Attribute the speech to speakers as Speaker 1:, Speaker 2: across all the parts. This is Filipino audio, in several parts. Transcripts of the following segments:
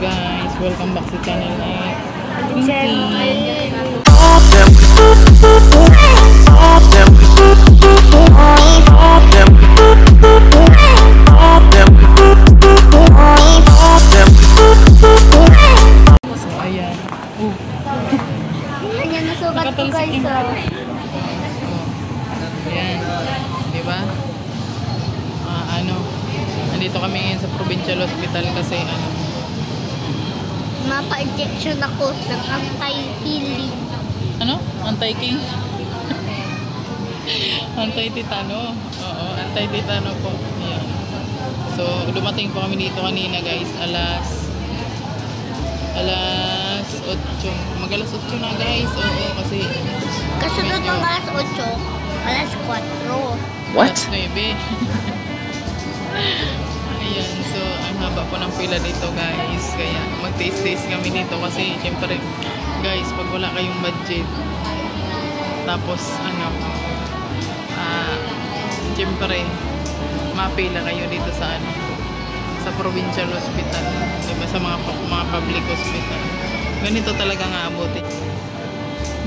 Speaker 1: guys, welcome back sa channel ni So ayan.
Speaker 2: Ayan, nasugat ko guys.
Speaker 1: Ayan, diba? Nandito kami ngayon sa Provincial Hospital kasi
Speaker 2: Mapa-injection ako ng anti-healing.
Speaker 1: Ano? Anti-king? Anti-tetano. Oo, anti-tetano po. Ayan. So, dumating po kami dito kanina guys. Alas 8. Mag-alas 8 na guys. Oo, kasi
Speaker 2: Kasunod ng alas 8, alas 4.
Speaker 1: What? Alas 9. Ayan, so ang haba po ng pila dito guys. Kaya magtiis-tiis kami dito kasi syempre guys, pag wala kayong budget tapos syempre mapila kayo dito sa sa provincial hospital, diba? Sa mga public hospital ganito talaga nga abot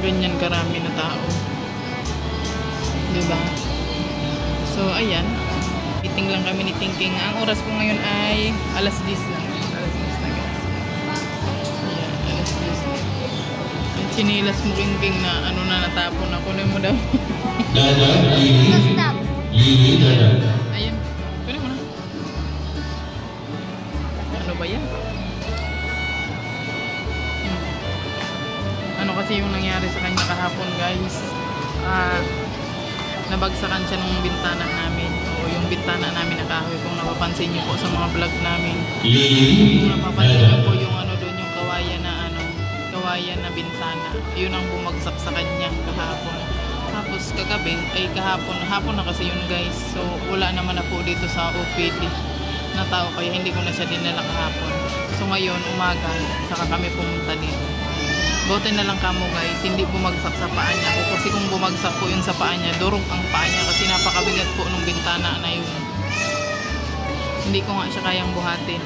Speaker 1: ganyan karami na tao, diba? So ayan, meeting lang kami ni Tingking. Ang oras po ngayon ay alas 10 na. Alas 10 na guys. Ayan, alas 10 na. Yung chinilas mo Tingking na natapon ako na mo daw. Ayan. Kunin mo na. Ano ba yan? Ano kasi yung nangyari sa kanya kahapon guys? Nabagsakan siya ng bintana namin. O yung bintana namin na kahoy. Kung napapansin niyo po sa mga vlog namin. Kung napapansin niyo po yung doon yung kawayan na bintana. Yun ang bumagsak sa kanya kahapon. Tapos kagabi, hapon na kasi yun guys. So wala naman na po dito sa OPD na tao. Kaya hindi ko na siya dinala kahapon. So ngayon, umaga, saka kami pumunta dito. Buti na lang kamo guys, hindi bumagsak sa paa niya. Kasi kung bumagsak po yun sa paa niya, durog ang paa niya kasi napakabigat po nung bintana na yun. Hindi ko nga siya kayang buhatin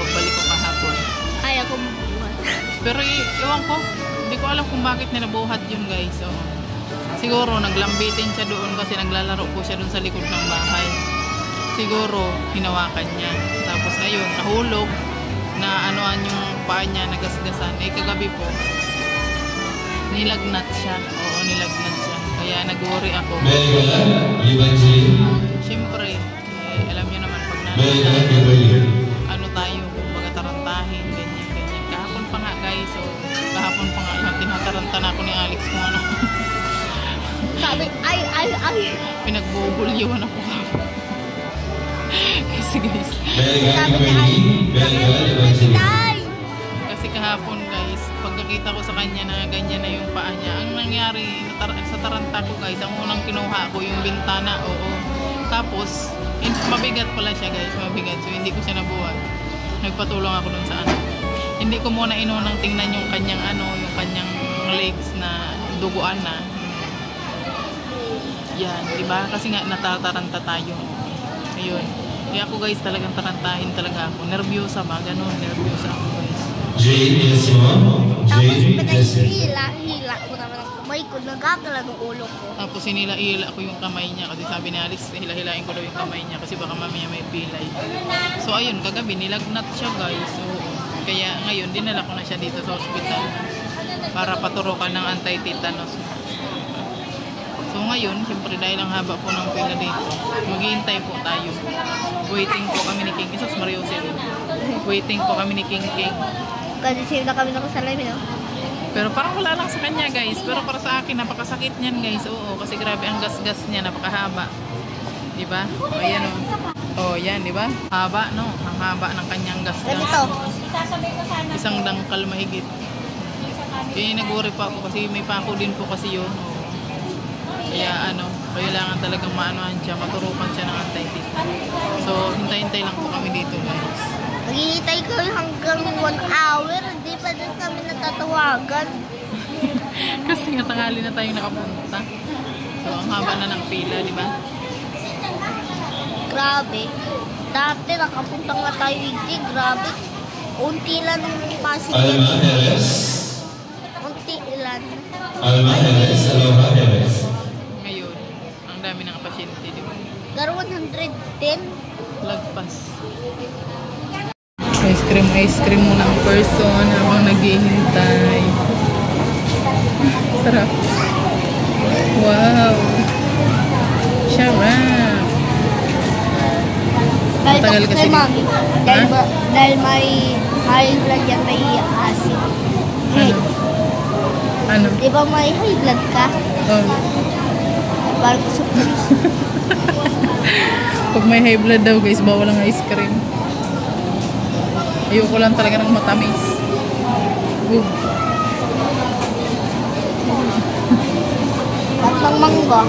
Speaker 1: pagbalik ko kahapon.
Speaker 2: Kaya ko mabuhat.
Speaker 1: Pero ewan ko, hindi ko alam kung bakit niya nabuhat yun guys. So, siguro naglambitin siya doon kasi naglalaro po siya doon sa likod ng bahay. Siguro hinawakan niya. Tapos ayun, nahulog na yung paa niya, nagasgasan. Kagabi po, nilagnat siya. Oo, nilagnat siya. Kaya nag-worry ako. Siyempre, alam niyo naman pag tayo, kumbaga tarantahin, ganyan. Kahapon pa nga guys, so kahapon pa nga tinataranta na ako ni Alex kung ano.
Speaker 2: Sabi, ay.
Speaker 1: Pinagbubulyawan ako. Kasi guys.
Speaker 2: Sabi ni ay.
Speaker 1: Kasi kahapon guys, pagkakita ko sa kanya na ganyan na yung paa niya, ang nangyari sa taranta ko guys, ang unang kinuha ko yung bintana, oo. Tapos, mabigat pala siya guys, mabigat. So, hindi ko siya nabuhat. Nagpatulong ako dun sa Hindi ko muna inunang tingnan yung kanyang yung kanyang legs na duguan na. Yan, diba? Kasi nga natataranta tayo. Ayun. Kaya ako guys, talagang tarantahin talaga ako. Nervyosa ba? Ganun, nervyosa ako guys.
Speaker 2: Tapos pinahila ko naman ang kamay ko, nagagala ng ulo ko.
Speaker 1: Tapos hinila-hila ko yung kamay niya kasi sabi ni Alice, hila-hilain ko daw yung kamay niya kasi baka mamaya may pilay. So ayun, kagabi nilagnat siya guys. So kaya ngayon dinala ko na siya dito sa hospital para paturukan ng anti-tetanus. So ngayon, siyempre dahil ang haba po ng pila dito, maghihintay po tayo. Waiting po kami ni King. Isos Mariosin. Waiting po kami ni King.
Speaker 2: Kasi save na kami na ko sa live, no?
Speaker 1: Pero parang wala lang sa kanya guys. Pero para sa akin, napakasakit niyan guys. Oo, kasi grabe ang gas-gas niya, napakahaba. Diba? O ayan o. O yan, diba? Haba no? Ang haba ng kanyang gas-gas.
Speaker 2: Ito.
Speaker 1: Isang dangkal mahigit. Kaya nag-worry pa ako kasi may pako din po kasi yun. O. Kaya kailangan talagang maanohan siya, maturukan siya ng anti-tetanus. So, hintay-hintay lang po kami dito guys.
Speaker 2: Maghihintay ko hanggang 1 hour, hindi pa din kami natatawagan.
Speaker 1: Kasi nga tanghali na tayo nakapunta. So, ang haba na ng pila, di ba?
Speaker 2: Grabe. Dati nakapunta nga tayo hindi, grabe. unti lang ng pasig.
Speaker 3: Alma Jerez.
Speaker 2: Unti lang.
Speaker 3: Alma Jerez. Aloha Jerez.
Speaker 1: Ngayon, ang dami ng pasyente, di ba?
Speaker 2: Garo 110.
Speaker 1: Lagpas. Ice cream muna ang person habang naghihintay. Sarap. Wow. Sarap. Matagal kasi
Speaker 2: Mami. Dahil may high blood yan, may acid.
Speaker 1: Ano?
Speaker 2: Di ba may high blood ka?
Speaker 1: Oh.
Speaker 2: Parang surprise.
Speaker 1: Pag may high blood daw guys, bawal ang ice cream. Ayoko lang talaga ng matamis.
Speaker 2: Tatlong mangga.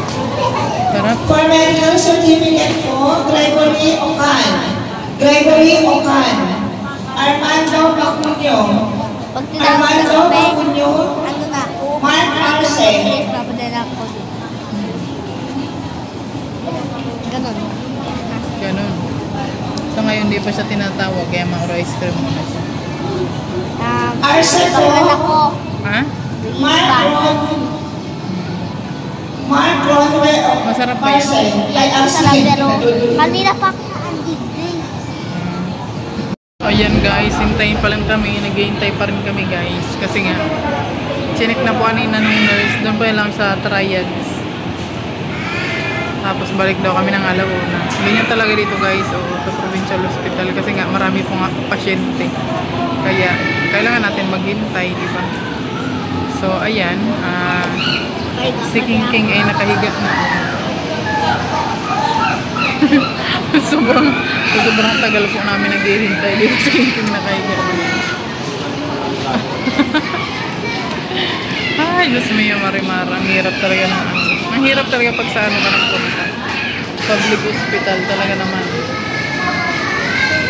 Speaker 1: Sarap.
Speaker 4: For medical certificate po, Gregory Ocan. Gregory Ocan. Armando Bacunyo.
Speaker 2: Pag tinawag
Speaker 4: Armando
Speaker 2: sa kape,
Speaker 4: Bacunyo.
Speaker 2: ano na ako?
Speaker 4: Mark Arce.
Speaker 2: Papadala ko. Ganon.
Speaker 1: Ganun. So ngayon di pa siya tinatawag kaya mauro ice cream muna siya.
Speaker 4: Arce po.
Speaker 2: Papadala ko.
Speaker 1: Ha?
Speaker 4: Mark Ronwe
Speaker 1: Masarap ba yan?
Speaker 4: Arce. Ay, Arce.
Speaker 2: Kanina pa ako nakaandigdig.
Speaker 1: Ayan guys, hintayin pa lang kami. Naghihintay pa rin kami guys. Kasi nga, chinik na po kanina ng nurse. Doon pa lang sa triads. Tapos balik daw kami ng alauna. Ganyan talaga dito guys, sa provincial hospital. Kasi nga marami po nga pasyente. Kaya, kailangan natin maghintay, di ba? So, ayan. Si King King ay nakahiga na. sobrang tagal po namin naghihintay dito si King King nakahiga na. Ay, Diyos mio, Marimar. Ang hirap talaga ng ano. Ang hirap talaga pag sa ano ka ng punta. Public hospital talaga naman.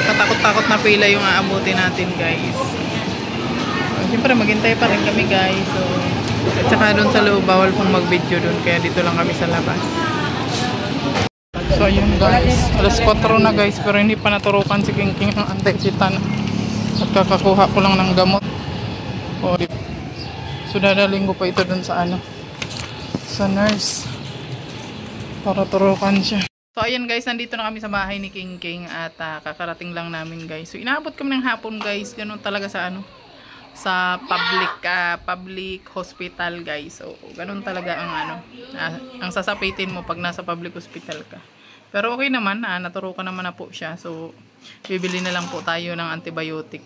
Speaker 1: Katakot-takot na pila yung aabutin natin guys. Siyempre maghintay pa rin kami guys. So, at saka doon sa loob, bawal pong mag-video doon. Kaya dito lang kami sa labas. So ayun guys, alas 4 na guys. Pero hindi pa naturukan si King King ng anti-titan. At kakakuha ko lang ng gamot. So dadaling ko pa ito doon sa ano, sa nurse. Para turukan siya. So ayan guys, nandito na kami sa bahay ni King King. At kakarating lang namin guys. So inaabot kami ng hapon guys. Ganun talaga sa ano, sa public hospital guys. So ganun talaga ang ano, ang sasapitin mo pag nasa public hospital ka. Pero okay naman, naturukan naman na po siya. So bibili na lang po tayo ng antibiotic.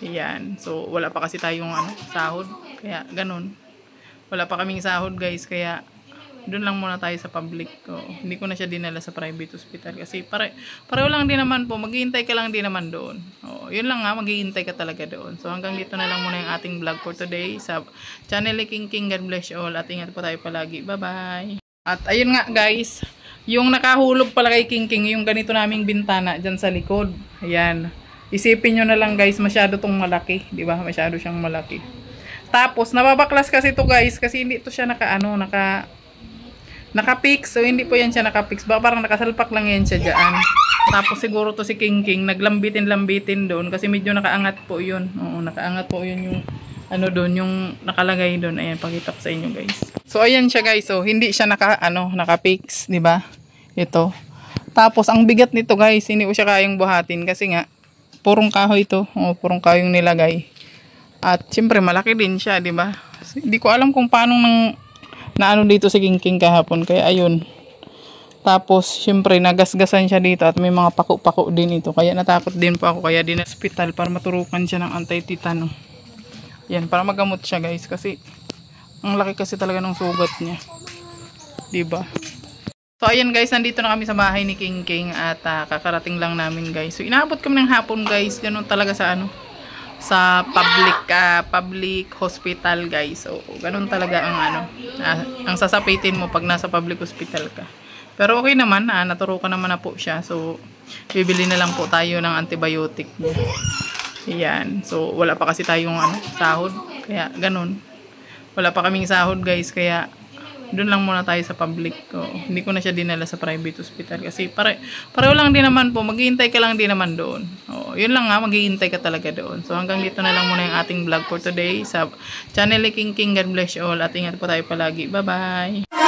Speaker 1: Ayan. So wala pa kasi tayong ano, sahod. Kaya ganun. Wala pa kaming sahod guys. Kaya doon lang muna tayo sa public. Hindi ko na siya dinala sa private hospital. Kasi pareho lang din naman po. Maghihintay ka lang din naman doon. Yun lang nga, maghihintay ka talaga doon. So hanggang dito na lang muna yung ating vlog for today. Sa channel ni King King. God bless you all. At ingat po tayo palagi. Bye-bye. At ayun nga guys. Yung nakahulog pala kay King King. Yung ganito naming bintana dyan sa likod. Ayan. Isipin nyo na lang guys. Masyado tong malaki. Diba? Masyado siyang malaki. Tapos nababaklas kasi to guys. Kasi hindi to siya naka-fix. So, hindi po yan siya naka-fix. Baka parang nakasalpak lang yan siya dyan. Tapos, siguro to si King King, naglambitin-lambitin doon. Kasi medyo nakaangat po yun. Oo, nakaangat po yun yung, ano doon, yung nakalagay doon. Ayan, pakita ko sa inyo guys. So, ayan siya guys. So, hindi siya naka-fix, di ba? Ito. Tapos, ang bigat nito guys, hindi ko siya kayang buhatin. Kasi nga, purong kahoy ito. Purong kahoy yung nilagay. At, siyempre, malaki din siya, di ba? Hindi ko alam kung paano naano dito si King King kahapon. Kaya ayun. Tapos syempre nagasgasan siya dito at may mga pako-pako din ito. Kaya natakot din po ako. Kaya din na hospital para maturukan siya ng anti-tetano. Yan, para magamot siya guys. Kasi ang laki kasi talaga ng sugat niya. Diba? So ayan guys, nandito na kami sa bahay ni King King. At kakarating lang namin guys. So inaabot kami ng hapon guys. Ganun talaga sa ano, sa public hospital guys. So ganun talaga ang ano, ang sasapitin mo pag nasa public hospital ka. Pero okay naman, naturukan naman na po siya. So bibili na lang po tayo ng antibiotic. Ayan. So wala pa kasi tayong ano, sahod. Kaya ganun. Wala pa kaming sahod guys. Kaya doon lang muna tayo sa public. Hindi ko na siya dinala sa private hospital kasi pareho lang din naman po, maghihintay ka lang din naman doon. Yun lang nga, maghihintay ka talaga doon. So hanggang dito na lang muna yung ating vlog for today sa channel ni King King. God bless you all at ingat po tayo palagi. Bye bye.